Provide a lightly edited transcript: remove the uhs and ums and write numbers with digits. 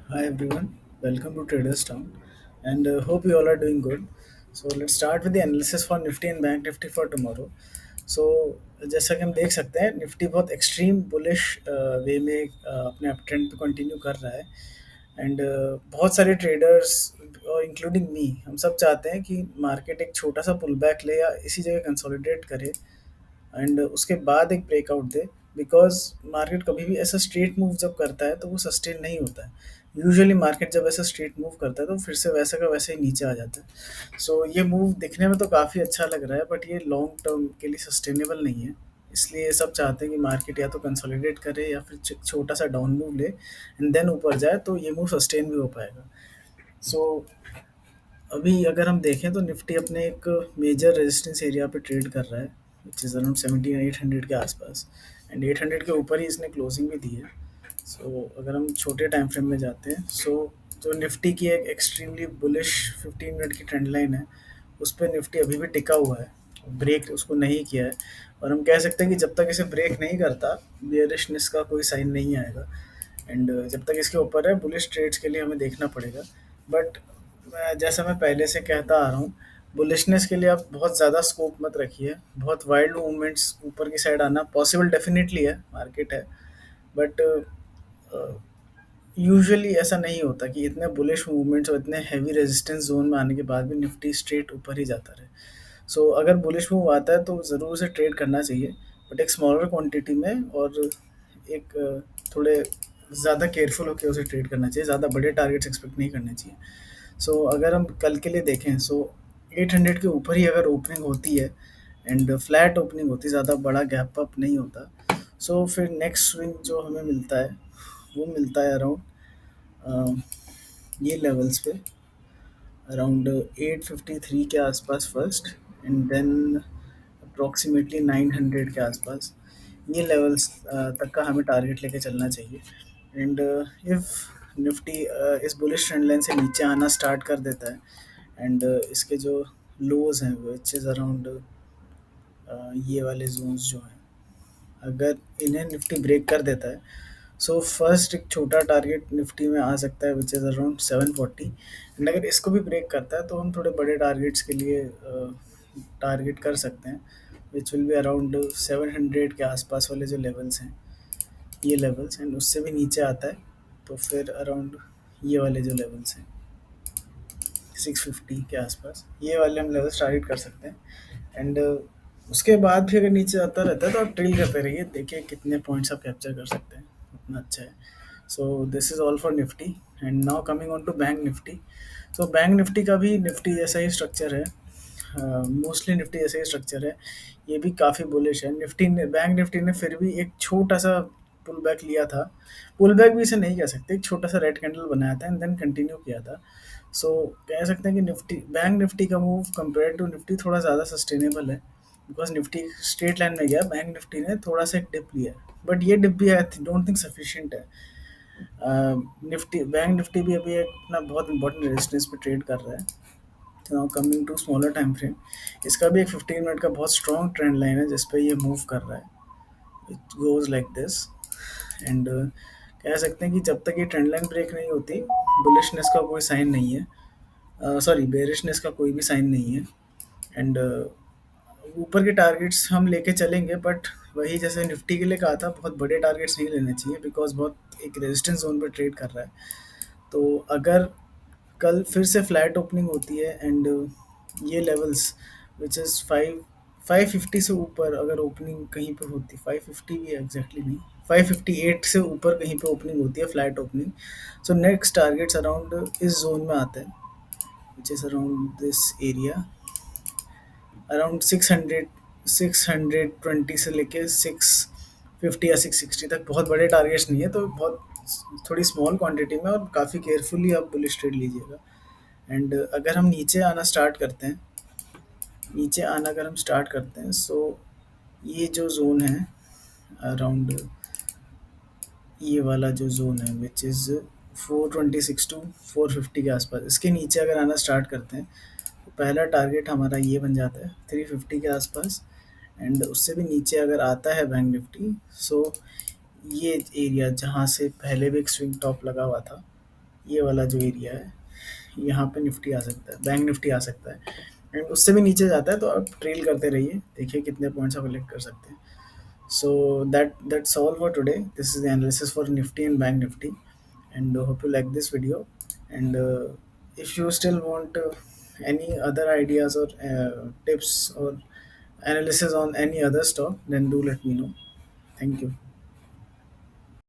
Hi everyone, welcome to Traders Town, and hope you all are doing good. So let's start with the analysis for Nifty and Bank Nifty for tomorrow. So जैसा कि हम देख सकते हैं Nifty बहुत extreme bullish वे में अपने up trend पे कंटिन्यू कर रहा है एंड बहुत सारे ट्रेडर्स इंक्लूडिंग मी हम सब चाहते हैं कि मार्केट एक छोटा सा पुल बैक ले या इसी जगह कंसोलिडेट करे एंड उसके बाद एक ब्रेकआउट दे बिकॉज मार्केट कभी भी ऐसा स्ट्रेट मूव जब करता है तो वो सस्टेन नहीं होता है। यूजुअली मार्केट जब ऐसा स्ट्रेट मूव करता है तो फिर से वैसा का वैसे ही नीचे आ जाता है। सो ये मूव दिखने में तो काफ़ी अच्छा लग रहा है बट ये लॉन्ग टर्म के लिए सस्टेनेबल नहीं है। इसलिए सब चाहते हैं कि मार्केट या तो कंसोलिडेट करे या फिर छोटा सा डाउन मूव ले एंड देन ऊपर जाए तो ये मूव सस्टेन भी हो पाएगा। सो अभी अगर हम देखें तो निफ्टी अपने एक मेजर रेजिस्टेंस एरिया पे ट्रेड कर रहा है विच इज़ अराउंड 17 800 के आसपास एंड 800 के ऊपर ही इसने क्लोजिंग भी दी है। सो अगर हम छोटे टाइम फ्रेम में जाते हैं जो निफ्टी की एक एक्सट्रीमली बुलिश 15 मिनट की ट्रेंड लाइन है उस पर निफ्टी अभी भी टिका हुआ है, ब्रेक उसको नहीं किया है। और हम कह सकते हैं कि जब तक इसे ब्रेक नहीं करता बियरिशनेस का कोई साइन नहीं आएगा एंड जब तक इसके ऊपर है बुलिश ट्रेड्स के लिए हमें देखना पड़ेगा। बट जैसा मैं पहले से कहता आ रहा हूँ बुलिशनेस के लिए आप बहुत ज़्यादा स्कोप मत रखिए। बहुत वाइल्ड मूवमेंट्स ऊपर की साइड आना पॉसिबल डेफिनेटली है, मार्केट है, बट यूजुअली ऐसा नहीं होता कि इतने बुलिश मूवमेंट्स और इतने हैवी रेजिस्टेंस जोन में आने के बाद भी निफ्टी स्ट्रेट ऊपर ही जाता रहे। सो अगर बुलिश मूव आता है तो ज़रूर उसे ट्रेड करना चाहिए बट एक स्मॉलर क्वांटिटी में और एक थोड़े ज़्यादा केयरफुल होकर उसे ट्रेड करना चाहिए, ज़्यादा बड़े टारगेट्स एक्सपेक्ट नहीं करने चाहिए। सो अगर हम कल के लिए देखें 800 के ऊपर ही अगर ओपनिंग होती है एंड फ्लैट ओपनिंग होती है, ज़्यादा बड़ा गैप अप नहीं होता, सो फिर नेक्स्ट स्विंग जो हमें मिलता है वो मिलता है अराउंड ये लेवल्स पे अराउंड 853 के आसपास फर्स्ट एंड देन अप्रॉक्सीमेटली 900 के आसपास। ये लेवल्स तक का हमें टारगेट लेके चलना चाहिए एंड इफ़ निफ्टी इस बुलिश ट्रेंड लाइन से नीचे आना स्टार्ट कर देता है एंड इसके जो लोज हैं विच इज़ अराउंड ये वाले जोन्स जो हैं, अगर इन्हें निफ्टी ब्रेक कर देता है सो फर्स्ट एक छोटा टारगेट निफ्टी में आ सकता है विच इज़ अराउंड 740 एंड अगर इसको भी ब्रेक करता है तो हम थोड़े बड़े टारगेट्स के लिए टारगेट कर सकते हैं विच विल बी अराउंड 700 के आसपास वाले जो लेवल्स हैं, ये लेवल्स एंड उससे भी नीचे आता है तो फिर अराउंड ये वाले जो लेवल्स हैं 650 के आसपास, ये वाले हम लेवल्स टारगेट कर सकते हैं एंड उसके बाद भी अगर नीचे आता रहता है तो आप ट्रेल करते रहिए, देखिए कितने पॉइंट्स आप कैप्चर कर सकते हैं, उतना अच्छा है। So this is all for Nifty and now coming on to Bank Nifty. So Bank Nifty का भी निफ्टी जैसा ही स्ट्रक्चर है, मोस्टली निफ्टी जैसा ही स्ट्रक्चर है। ये भी काफ़ी बुलिश है। निफ्टी ने बैंक निफ्टी ने फिर भी एक छोटा सा पुल बैक लिया था, पुल बैक भी इसे नहीं कह सकते, एक छोटा सा रेड कैंडल बनाया था एंड देन कंटिन्यू किया था। सो कह सकते हैं कि निफ्टी बैंक निफ्टी का मूव कंपेयर टू निफ्टी थोड़ा ज़्यादा सस्टेनेबल है बिकॉज निफ्टी स्ट्रेट लाइन में गया, बैंक निफ्टी ने थोड़ा सा एक डिप लिया है बट ये डिप भी आई डोंट थिंक सफिशिएंट है। निफ्टी बैंक निफ्टी भी अभी एक अपना बहुत इंपॉर्टेंट रेजिस्टेंस पे ट्रेड कर रहा है। तो now coming to smaller time frame, इसका भी एक 15 मिनट का बहुत स्ट्रॉन्ग ट्रेंड लाइन है जिस पे ये मूव कर रहा है, it goes like this and कह सकते हैं कि जब तक ये ट्रेंड लाइन ब्रेक नहीं होती बुलिशनेस का कोई साइन नहीं है, सॉरी बेरिशनेस का कोई भी साइन नहीं है एंड ऊपर के टारगेट्स हम लेके चलेंगे बट वही जैसे निफ्टी के लिए कहा था बहुत बड़े टारगेट्स नहीं लेने चाहिए बिकॉज बहुत एक रेजिस्टेंस जोन पर ट्रेड कर रहा है। तो अगर कल फिर से फ्लैट ओपनिंग होती है एंड ये लेवल्स विच इज़ 550 से ऊपर अगर ओपनिंग कहीं पे होती, 550 भी एग्जैक्टली नहीं, 558 से ऊपर कहीं पे ओपनिंग होती है flat opening, so next targets around इस जोन में आते हैं which is around this area around 620 से लेके 650 या 660 तक। बहुत बड़े टारगेट्स नहीं है तो बहुत थोड़ी स्मॉल क्वांटिटी में और काफ़ी केयरफुली आप बुलिश ट्रेड लीजिएगा एंड अगर हम नीचे आना स्टार्ट करते हैं, नीचे आना अगर हम स्टार्ट करते हैं सो ये जो जोन है अराउंड ये वाला जो जोन है विच इज़ 426 टू 450 के आसपास, इसके नीचे अगर आना स्टार्ट करते हैं तो पहला टारगेट हमारा ये बन जाता है 350 के आसपास एंड उससे भी नीचे अगर आता है बैंक निफ्टी सो ये एरिया जहाँ से पहले भी एक स्विंग टॉप लगा हुआ था, ये वाला जो एरिया है, यहाँ पे निफ्टी आ सकता है, बैंक निफ्टी आ सकता है। एंड उससे भी नीचे जाता है तो आप ट्रेल करते रहिए, देखिए कितने पॉइंट्स आप कलेक्ट कर सकते हैं। So that's all for today. This is the analysis for Nifty and Bank Nifty, and hope you like this video. And if you still want any other ideas or tips or analysis on any other stock, then do let me know. Thank you.